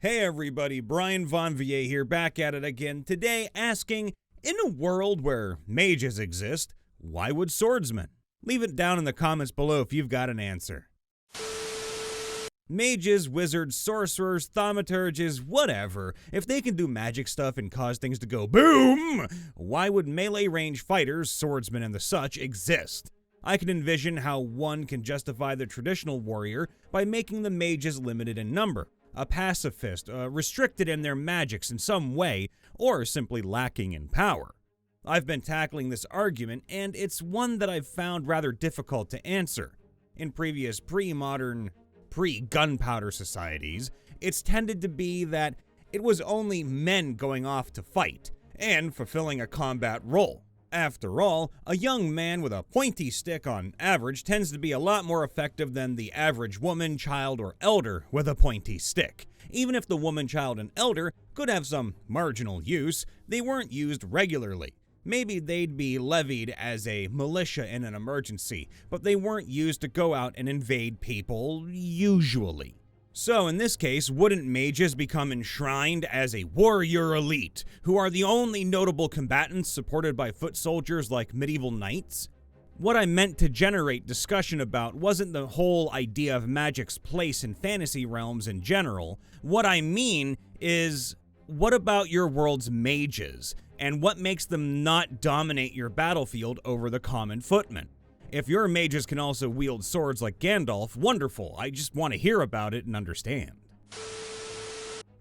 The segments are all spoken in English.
Hey everybody, Brian Von Vier here, back at it again, today asking, in a world where mages exist, why would swordsmen? Leave it down in the comments below if you've got an answer. Mages, wizards, sorcerers, thaumaturges, whatever, if they can do magic stuff and cause things to go boom, why would melee range fighters, swordsmen and the such, exist? I can envision how one can justify the traditional warrior by making the mages limited in number, a pacifist, restricted in their magics in some way, or simply lacking in power. I've been tackling this argument, and it's one that I've found rather difficult to answer. In previous pre-modern, pre-gunpowder societies, it's tended to be that it was only men going off to fight, and fulfilling a combat role. After all, a young man with a pointy stick on average tends to be a lot more effective than the average woman, child, or elder with a pointy stick. Even if the woman, child, and elder could have some marginal use, they weren't used regularly. Maybe they'd be levied as a militia in an emergency, but they weren't used to go out and invade people, usually. So in this case, wouldn't mages become enshrined as a warrior elite, who are the only notable combatants supported by foot soldiers like medieval knights? What I meant to generate discussion about wasn't the whole idea of magic's place in fantasy realms in general. What I mean is, what about your world's mages, and what makes them not dominate your battlefield over the common footman? If your mages can also wield swords like Gandalf, wonderful. I just want to hear about it and understand.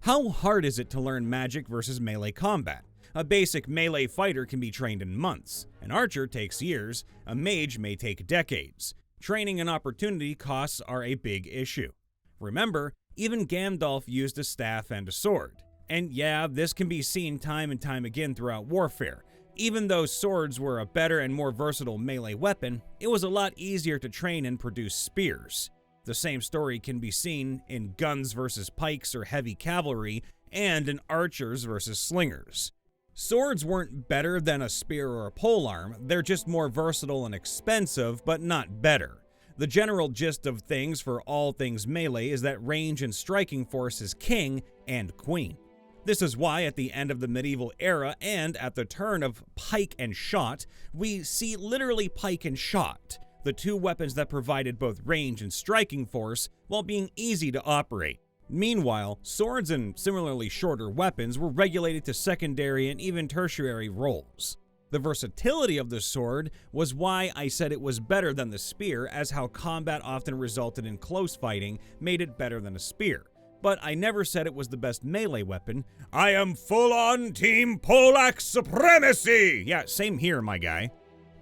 How hard is it to learn magic versus melee combat? A basic melee fighter can be trained in months. An archer takes years. A mage may take decades. Training and opportunity costs are a big issue. Remember, even Gandalf used a staff and a sword. And yeah, this can be seen time and time again throughout warfare. Even though swords were a better and more versatile melee weapon, it was a lot easier to train and produce spears. The same story can be seen in guns versus pikes or heavy cavalry, and in archers versus slingers. Swords weren't better than a spear or a polearm, they're just more versatile and expensive, but not better. The general gist of things for all things melee is that range and striking force is king and queen. This is why at the end of the medieval era and at the turn of pike and shot, we see literally pike and shot, the two weapons that provided both range and striking force while being easy to operate. Meanwhile, swords and similarly shorter weapons were regulated to secondary and even tertiary roles. The versatility of the sword was why I said it was better than the spear, as how combat often resulted in close fighting made it better than a spear. But I never said it was the best melee weapon. I am full-on Team Polak supremacy! Yeah, same here, my guy.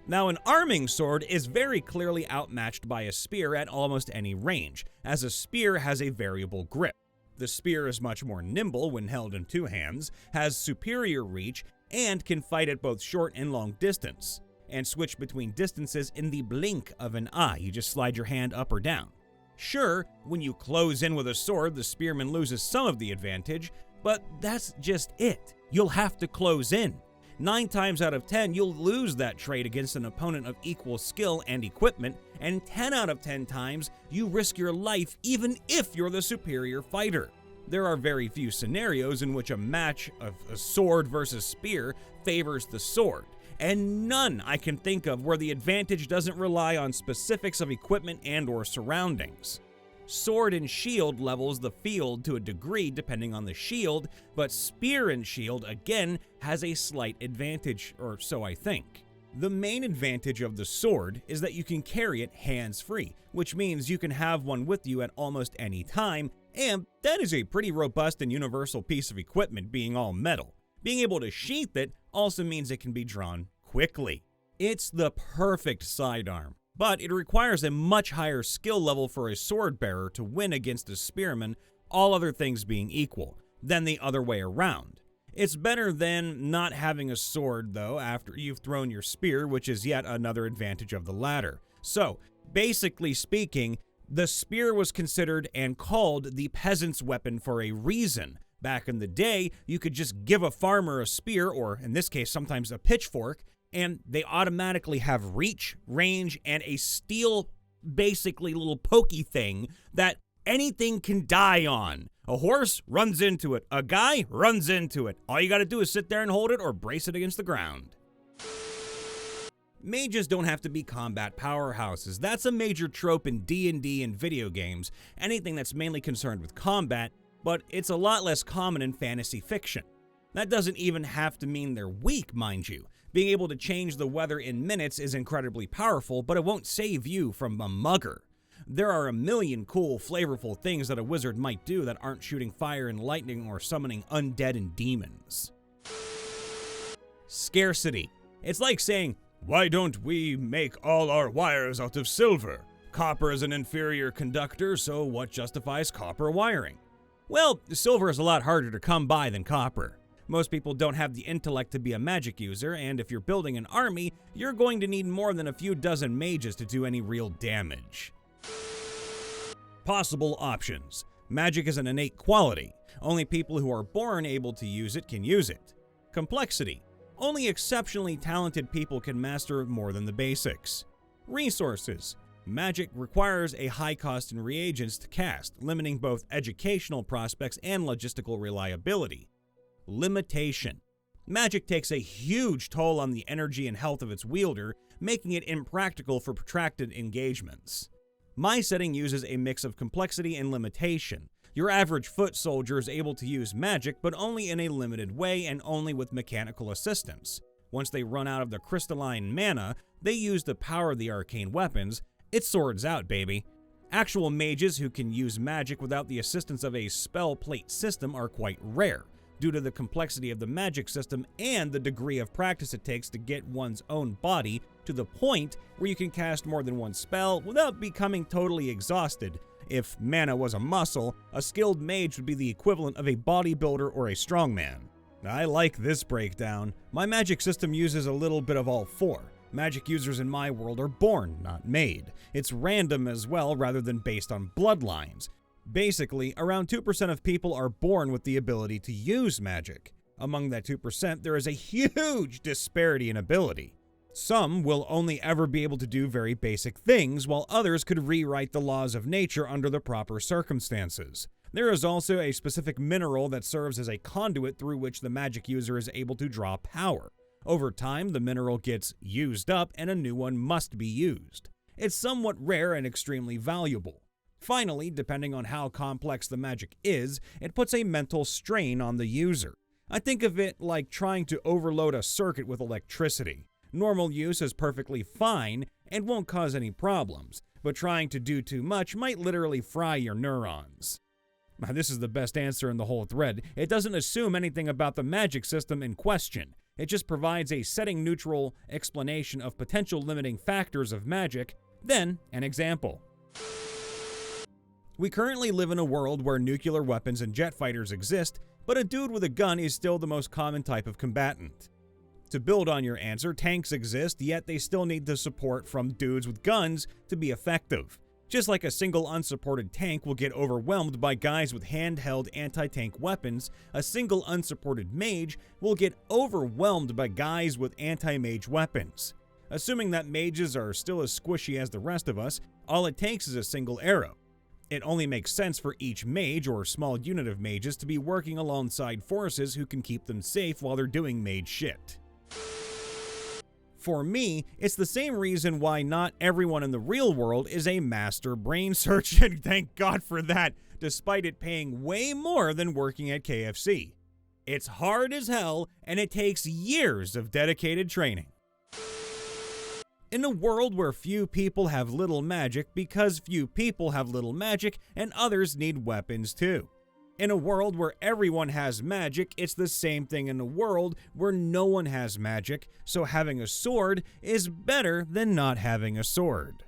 Now, an arming sword is very clearly outmatched by a spear at almost any range, as a spear has a variable grip. The spear is much more nimble when held in two hands, has superior reach, and can fight at both short and long distance, and switch between distances in the blink of an eye. You just slide your hand up or down. Sure, when you close in with a sword, the spearman loses some of the advantage, but that's just it. You'll have to close in. 9 times out of 10, you'll lose that trade against an opponent of equal skill and equipment, and 10 out of 10 times, you risk your life even if you're the superior fighter. There are very few scenarios in which a match of a sword versus spear favors the sword, and none I can think of where the advantage doesn't rely on specifics of equipment and/or surroundings. Sword and shield levels the field to a degree depending on the shield, but spear and shield again has a slight advantage, or so I think. The main advantage of the sword is that you can carry it hands-free, which means you can have one with you at almost any time, and that is a pretty robust and universal piece of equipment being all metal. Being able to sheath it also means it can be drawn quickly. It's the perfect sidearm, but it requires a much higher skill level for a sword bearer to win against a spearman, all other things being equal, than the other way around. It's better than not having a sword, though, after you've thrown your spear, which is yet another advantage of the latter. So, basically speaking, the spear was considered and called the peasant's weapon for a reason. Back in the day, you could just give a farmer a spear, or in this case, sometimes a pitchfork, and they automatically have reach, range, and a steel, basically little pokey thing that anything can die on, A horse runs into it. A guy runs into it. All you gotta do is sit there and hold it or brace it against the ground. Mages don't have to be combat powerhouses. That's a major trope in D&D and video games, anything that's mainly concerned with combat, but it's a lot less common in fantasy fiction. That doesn't even have to mean they're weak, mind you. Being able to change the weather in minutes is incredibly powerful, but it won't save you from a mugger. There are a million cool, flavorful things that a wizard might do that aren't shooting fire and lightning or summoning undead and demons. Scarcity. It's like saying, why don't we make all our wires out of silver? Copper is an inferior conductor, so what justifies copper wiring? Well, silver is a lot harder to come by than copper. Most people don't have the intellect to be a magic user, and if you're building an army, you're going to need more than a few dozen mages to do any real damage. Possible options. Magic is an innate quality. Only people who are born able to use it can use it. Complexity. Only exceptionally talented people can master more than the basics. Resources. Magic requires a high cost in reagents to cast, limiting both educational prospects and logistical reliability. Limitation. Magic takes a huge toll on the energy and health of its wielder, making it impractical for protracted engagements. My setting uses a mix of complexity and limitation. Your average foot soldier is able to use magic, but only in a limited way and only with mechanical assistance. Once they run out of the crystalline mana, they use the power of the arcane weapons. It swords out, baby. Actual mages who can use magic without the assistance of a spell plate system are quite rare, due to the complexity of the magic system and the degree of practice it takes to get one's own body to the point where you can cast more than one spell without becoming totally exhausted. If mana was a muscle, a skilled mage would be the equivalent of a bodybuilder or a strongman. I like this breakdown. My magic system uses a little bit of all four. Magic users in my world are born, not made. It's random as well rather than based on bloodlines. Basically, around 2% of people are born with the ability to use magic. Among that 2%, there is a huge disparity in ability. Some will only ever be able to do very basic things, while others could rewrite the laws of nature under the proper circumstances. There is also a specific mineral that serves as a conduit through which the magic user is able to draw power. Over time, the mineral gets used up and a new one must be used. It's somewhat rare and extremely valuable. Finally, depending on how complex the magic is, it puts a mental strain on the user. I think of it like trying to overload a circuit with electricity. Normal use is perfectly fine and won't cause any problems, but trying to do too much might literally fry your neurons. This is the best answer in the whole thread. It doesn't assume anything about the magic system in question. It just provides a setting-neutral explanation of potential limiting factors of magic, then an example. We currently live in a world where nuclear weapons and jet fighters exist, but a dude with a gun is still the most common type of combatant. To build on your answer, tanks exist, yet they still need the support from dudes with guns to be effective. Just like a single unsupported tank will get overwhelmed by guys with handheld anti-tank weapons, a single unsupported mage will get overwhelmed by guys with anti-mage weapons. Assuming that mages are still as squishy as the rest of us, all it takes is a single arrow. It only makes sense for each mage or small unit of mages to be working alongside forces who can keep them safe while they're doing mage shit. For me, it's the same reason why not everyone in the real world is a master brain surgeon, thank God for that, despite it paying way more than working at KFC. It's hard as hell, and it takes years of dedicated training. In a world where few people have little magic because few people have little magic and others need weapons too. In a world where everyone has magic, it's the same thing in a world where no one has magic, so having a sword is better than not having a sword.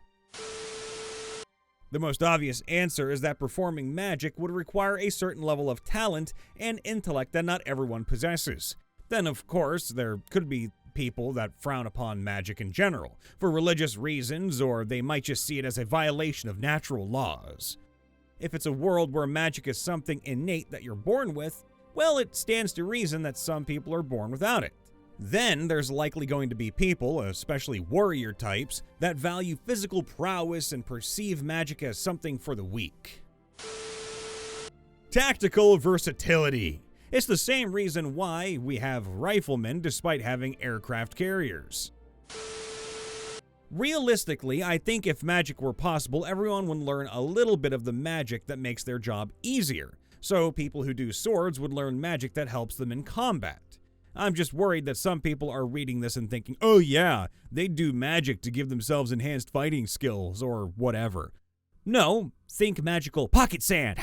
The most obvious answer is that performing magic would require a certain level of talent and intellect that not everyone possesses. Then, of course, there could be people that frown upon magic in general, for religious reasons, or they might just see it as a violation of natural laws. If it's a world where magic is something innate that you're born with, well, it stands to reason that some people are born without it. Then there's likely going to be people, especially warrior types, that value physical prowess and perceive magic as something for the weak. Tactical versatility. It's the same reason why we have riflemen despite having aircraft carriers. Realistically, I think if magic were possible, everyone would learn a little bit of the magic that makes their job easier. So people who do swords would learn magic that helps them in combat. I'm just worried that some people are reading this and thinking, oh yeah, they do magic to give themselves enhanced fighting skills or whatever. No, think magical pocket sand.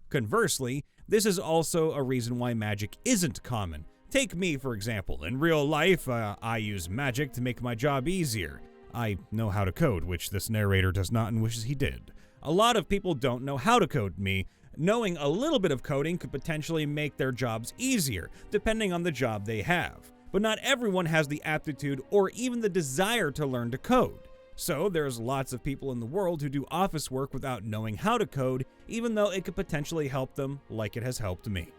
Conversely, this is also a reason why magic isn't common. Take me, for example. In real life, I use magic to make my job easier. I know how to code, which this narrator does not and wishes he did. A lot of people don't know how to code me. Knowing a little bit of coding could potentially make their jobs easier, depending on the job they have. But not everyone has the aptitude or even the desire to learn to code. So there's lots of people in the world who do office work without knowing how to code, even though it could potentially help them like it has helped me.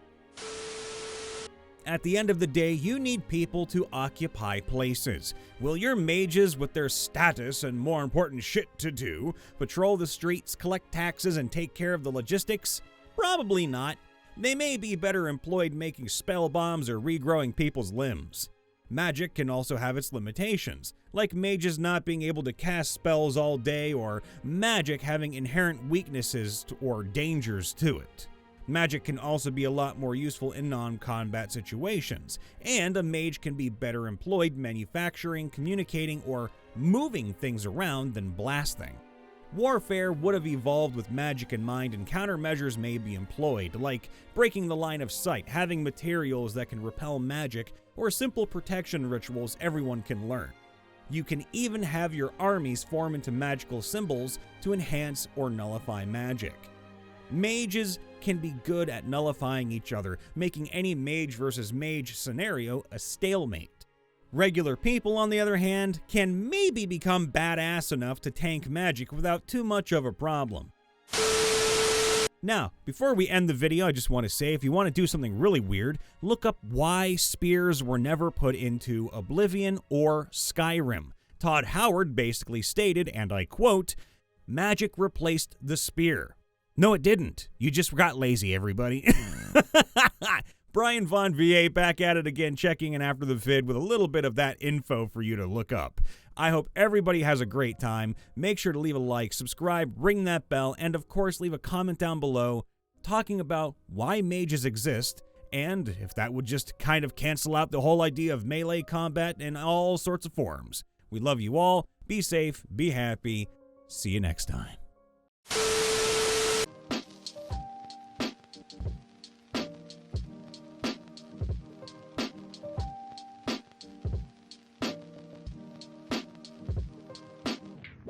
At the end of the day, you need people to occupy places. Will your mages, with their status and more important shit to do, patrol the streets, collect taxes, and take care of the logistics? Probably not. They may be better employed making spell bombs or regrowing people's limbs. Magic can also have its limitations, like mages not being able to cast spells all day, or magic having inherent weaknesses or dangers to it. Magic can also be a lot more useful in non-combat situations, and a mage can be better employed manufacturing, communicating, or moving things around than blasting. Warfare would have evolved with magic in mind, and countermeasures may be employed, like breaking the line of sight, having materials that can repel magic, or simple protection rituals everyone can learn. You can even have your armies form into magical symbols to enhance or nullify magic. Mages can be good at nullifying each other, making any mage versus mage scenario a stalemate. Regular people, on the other hand, can maybe become badass enough to tank magic without too much of a problem. Now, before we end the video, I just want to say, if you want to do something really weird, look up why spears were never put into Oblivion or Skyrim. Todd Howard basically stated, and I quote, "Magic replaced the spear." No, it didn't. You just got lazy, everybody. Brian Von VA back at it again, checking in after the vid with a little bit of that info for you to look up. I hope everybody has a great time. Make sure to leave a like, subscribe, ring that bell, and of course leave a comment down below talking about why mages exist, and if that would just kind of cancel out the whole idea of melee combat in all sorts of forms. We love you all. Be safe, be happy. See you next time.